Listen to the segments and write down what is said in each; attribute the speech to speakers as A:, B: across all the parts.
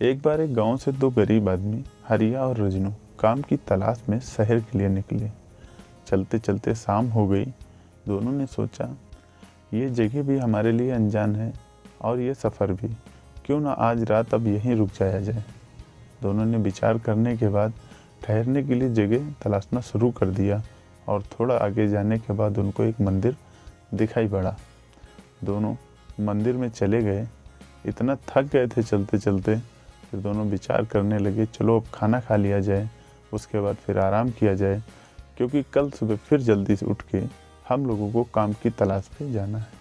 A: एक बार एक गांव से दो गरीब आदमी हरिया और रजनू काम की तलाश में शहर के लिए निकले। चलते चलते शाम हो गई। दोनों ने सोचा ये जगह भी हमारे लिए अनजान है और ये सफ़र भी, क्यों ना आज रात अब यहीं रुक जाया जाए। दोनों ने विचार करने के बाद ठहरने के लिए जगह तलाशना शुरू कर दिया और थोड़ा आगे जाने के बाद उनको एक मंदिर दिखाई पड़ा। दोनों मंदिर में चले गए। इतना थक गए थे चलते चलते, फिर दोनों विचार करने लगे चलो अब खाना खा लिया जाए, उसके बाद फिर आराम किया जाए, क्योंकि कल सुबह फिर जल्दी से उठ के हम लोगों को काम की तलाश पे जाना है।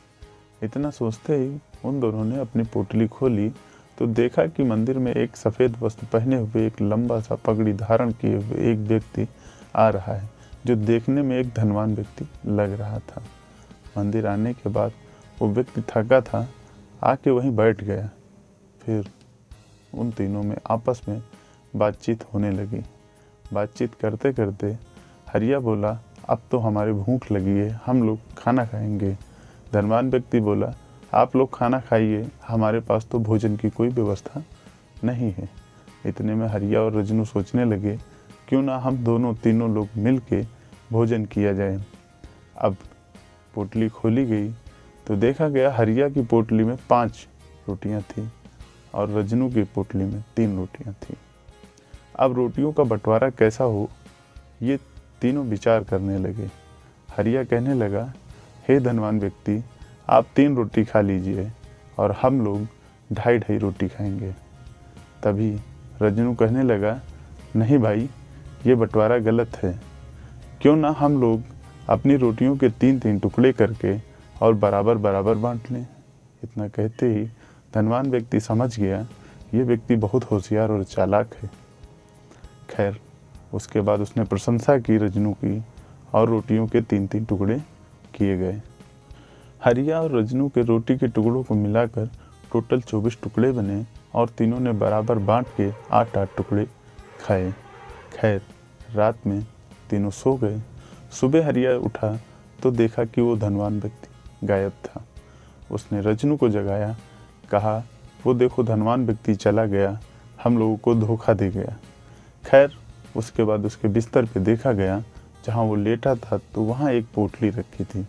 A: इतना सोचते ही उन दोनों ने अपनी पोटली खोली तो देखा कि मंदिर में एक सफ़ेद वस्त्र पहने हुए एक लंबा सा पगड़ी धारण किए हुए एक व्यक्ति आ रहा है, जो देखने में एक धनवान व्यक्ति लग रहा था। मंदिर आने के बाद वो व्यक्ति थका था, आके वहीं बैठ गया। फिर उन तीनों में आपस में बातचीत होने लगी। बातचीत करते करते हरिया बोला अब तो हमारी भूख लगी है, हम लोग खाना खाएंगे। धनवान व्यक्ति बोला आप लोग खाना खाइए, हमारे पास तो भोजन की कोई व्यवस्था नहीं है। इतने में हरिया और रजनू सोचने लगे क्यों ना हम दोनों तीनों लोग मिल के भोजन किया जाए। अब पोटली खोली गई तो देखा गया हरिया की पोटली में 5 रोटियां थी और रजनू की पोटली में 3 रोटियां थी। अब रोटियों का बंटवारा कैसा हो, ये तीनों विचार करने लगे। हरिया कहने लगा हे धनवान व्यक्ति, आप 3 रोटी खा लीजिए और हम लोग 2.5 रोटी खाएंगे। तभी रजनू कहने लगा नहीं भाई, ये बंटवारा गलत है, क्यों ना हम लोग अपनी रोटियों के 3-3 टुकड़े करके और बराबर बराबर बांट लें। इतना कहते ही धनवान व्यक्ति समझ गया ये व्यक्ति बहुत होशियार और चालाक है। खैर उसके बाद उसने प्रशंसा की रजनू की और रोटियों के 3-3 टुकड़े किए गए। हरिया और रजनू के रोटी के टुकड़ों को मिलाकर टोटल 24 टुकड़े बने और तीनों ने बराबर बांट के 8-8 टुकड़े खाए। खैर रात में तीनों सो गए। सुबह हरिया उठा तो देखा कि वो धनवान व्यक्ति गायब था। उसने रजनू को जगाया, कहा वो देखो धनवान व्यक्ति चला गया, हम लोगों को धोखा दे गया। खैर उसके बाद उसके बिस्तर पे देखा गया, जहाँ वो लेटा था तो वहाँ एक पोटली रखी थी।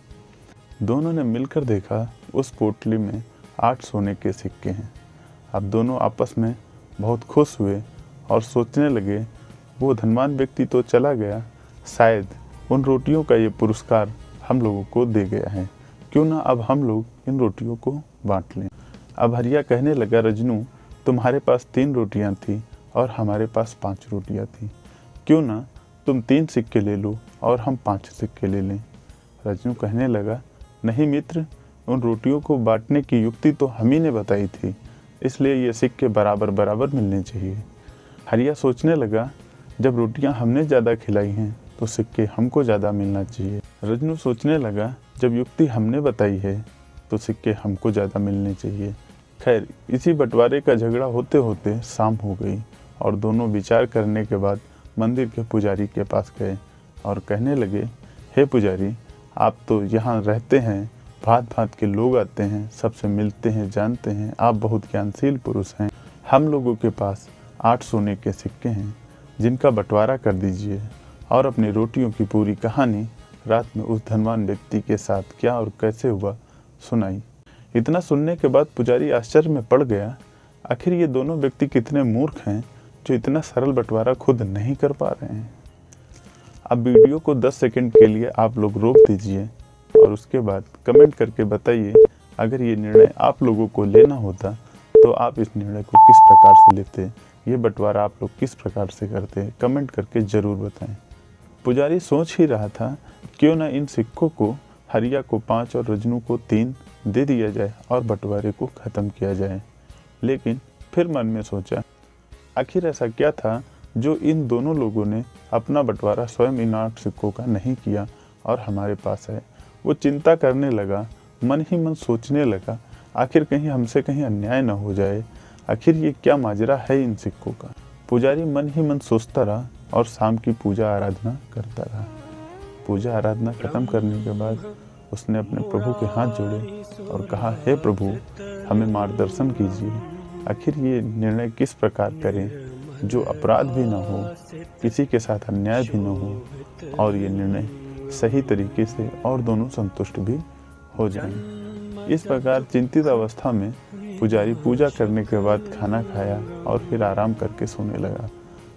A: दोनों ने मिलकर देखा उस पोटली में 8 सोने के सिक्के हैं। अब दोनों आपस में बहुत खुश हुए और सोचने लगे वो धनवान व्यक्ति तो चला गया, शायद उन रोटियों का ये पुरस्कार हम लोगों को दे गया है, क्यों ना अब हम लोग इन रोटियों को बांट लें। अब हरिया कहने लगा रजनू तुम्हारे पास 3 रोटियां थी और हमारे पास 5 रोटियां थी, क्यों ना तुम 3 सिक्के ले लो और हम 5 सिक्के ले लें। रजनू कहने लगा नहीं मित्र, उन रोटियों को बांटने की युक्ति तो हम ही ने बताई थी, इसलिए ये सिक्के बराबर बराबर मिलने चाहिए। हरिया सोचने लगा जब रोटियां हमने ज़्यादा खिलाई हैं तो सिक्के हमको ज़्यादा मिलना चाहिए। रजनू सोचने लगा जब युक्ति हमने बताई है तो सिक्के हमको ज़्यादा मिलने चाहिए। खैर इसी बंटवारे का झगड़ा होते होते शाम हो गई और दोनों विचार करने के बाद मंदिर के पुजारी के पास गए और कहने लगे हे पुजारी, आप तो यहाँ रहते हैं, भांत भांत के लोग आते हैं, सबसे मिलते हैं, जानते हैं, आप बहुत ज्ञानशील पुरुष हैं। हम लोगों के पास 8 सोने के सिक्के हैं जिनका बंटवारा कर दीजिए और अपनी रोटियों की पूरी कहानी रात में उस धनवान व्यक्ति के साथ क्या और कैसे हुआ सुनाई। इतना सुनने के बाद पुजारी आश्चर्य में पड़ गया, आखिर ये दोनों व्यक्ति कितने मूर्ख हैं जो इतना सरल बंटवारा खुद नहीं कर पा रहे हैं। अब वीडियो को 10 सेकंड के लिए आप लोग रोक दीजिए और उसके बाद कमेंट करके बताइए अगर ये निर्णय आप लोगों को लेना होता तो आप इस निर्णय को किस प्रकार से लेते, ये बंटवारा आप लोग किस प्रकार से करते, कमेंट करके ज़रूर बताएं। पुजारी सोच ही रहा था क्यों ना इन सिक्कों को हरिया को 5 और रजनू को 3 दे दिया जाए और बंटवारे को ख़त्म किया जाए। लेकिन फिर मन में सोचा आखिर ऐसा क्या था जो इन दोनों लोगों ने अपना बंटवारा स्वयं इन 8 सिक्कों का नहीं किया और हमारे पास है। वो चिंता करने लगा, मन ही मन सोचने लगा आखिर कहीं हमसे कहीं अन्याय न हो जाए, आखिर ये क्या माजरा है इन सिक्कों का। पुजारी मन ही मन सोचता रहा और शाम की पूजा आराधना करता रहा। पूजा आराधना खत्म करने के बाद उसने अपने प्रभु के हाथ जोड़े और कहा हे प्रभु, हमें मार्गदर्शन कीजिए, आखिर ये निर्णय किस प्रकार करें जो अपराध भी न हो, किसी के साथ अन्याय भी न हो और ये निर्णय सही तरीके से और दोनों संतुष्ट भी हो जाएं। इस प्रकार चिंतित अवस्था में पुजारी पूजा करने के बाद खाना खाया और फिर आराम करके सोने लगा।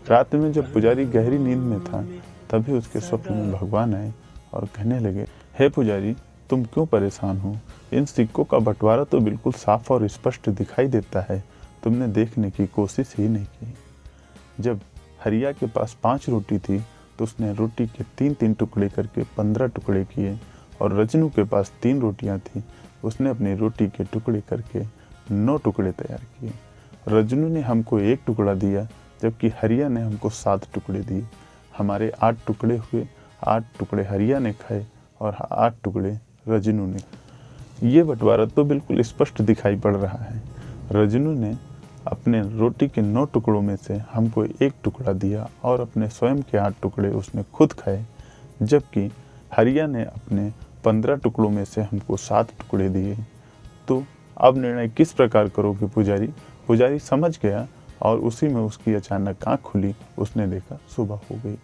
A: रात में जब पुजारी गहरी नींद में था तभी उसके स्वप्न में भगवान आए और कहने लगे, हे पुजारी, तुम क्यों परेशान हो? इन सिक्कों का बंटवारा तो बिल्कुल साफ और स्पष्ट दिखाई देता है, तुमने देखने की कोशिश ही नहीं की। जब हरिया के पास 5 रोटी थी तो उसने रोटी के 3-3 टुकड़े करके 15 टुकड़े किए और रजनू के पास 3 रोटियां थी, उसने अपनी रोटी के टुकड़े करके 9 टुकड़े तैयार किए। रजनू ने हमको 1 टुकड़ा दिया जबकि हरिया ने हमको 7 टुकड़े दिए। हमारे 8 टुकड़े हुए, 8 टुकड़े हरिया ने खाए और 8 टुकड़े रजनू ने। ये बंटवारा तो बिल्कुल स्पष्ट दिखाई पड़ रहा है। रजनू ने अपने रोटी के 9 टुकड़ों में से हमको 1 टुकड़ा दिया और अपने स्वयं के 8 टुकड़े उसने खुद खाए, जबकि हरिया ने अपने 15 टुकड़ों में से हमको 7 टुकड़े दिए। तो अब निर्णय किस प्रकार करोगे पुजारी? पुजारी समझ गया और उसी में उसकी अचानक आँख खुली। उसने देखा सुबह हो गई।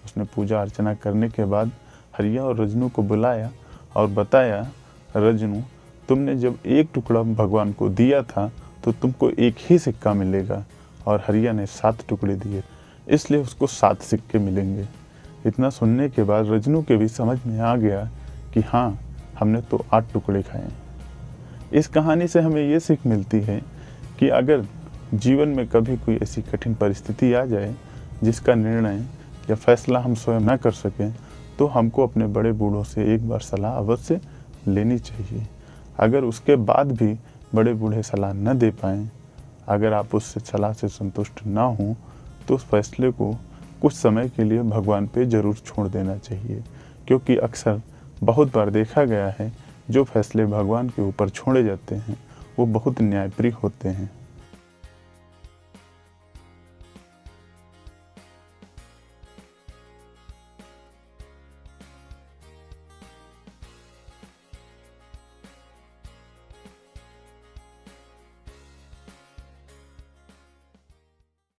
A: उसने पूजा अर्चना करने के बाद हरिया और रजनू को बुलाया और बताया, रजनू, तुमने जब 1 टुकड़ा भगवान को दिया था तो तुमको 1 ही सिक्का मिलेगा और हरिया ने 7 टुकड़े दिए, इसलिए उसको 7 सिक्के मिलेंगे। इतना सुनने के बाद रजनू के भी समझ में आ गया कि हाँ, हमने तो 8 टुकड़े खाए। इस कहानी से हमें ये सीख मिलती है कि अगर जीवन में कभी कोई ऐसी कठिन परिस्थिति आ जाए जिसका निर्णय या फैसला हम स्वयं न कर सकें तो हमको अपने बड़े बूढ़ों से एक बार सलाह अवश्य लेनी चाहिए। अगर उसके बाद भी बड़े बूढ़े सलाह न दे पाएँ, अगर आप उससे सलाह से संतुष्ट ना हों तो उस फैसले को कुछ समय के लिए भगवान पे ज़रूर छोड़ देना चाहिए, क्योंकि अक्सर बहुत बार देखा गया है जो फैसले भगवान के ऊपर छोड़े जाते हैं वो बहुत न्यायप्रिय होते हैं।